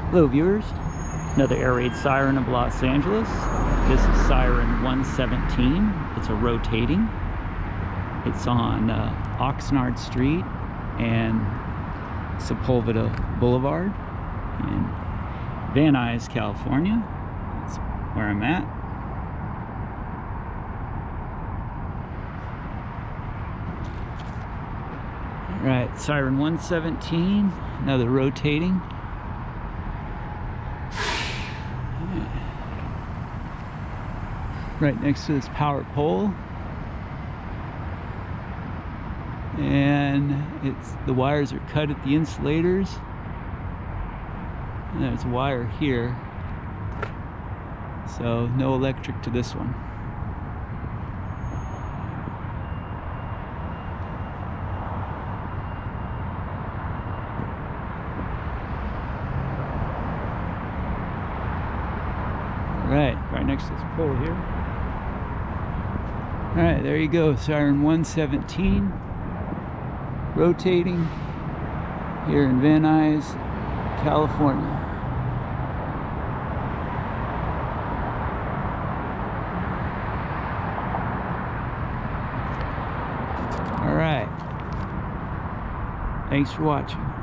Hello viewers, another air raid siren of Los Angeles. This is Siren 117. It's a rotating. It's on Oxnard Street and Sepulveda Boulevard in Van Nuys, California. That's where I'm at. Alright, Siren 117, another rotating. Right next to this power pole, and the wires are cut at the insulators, and there's a wire here, so no electric to this one. Right next to this pole here. Alright, there you go, Siren 117, rotating here in Van Nuys, California. Alright, thanks for watching.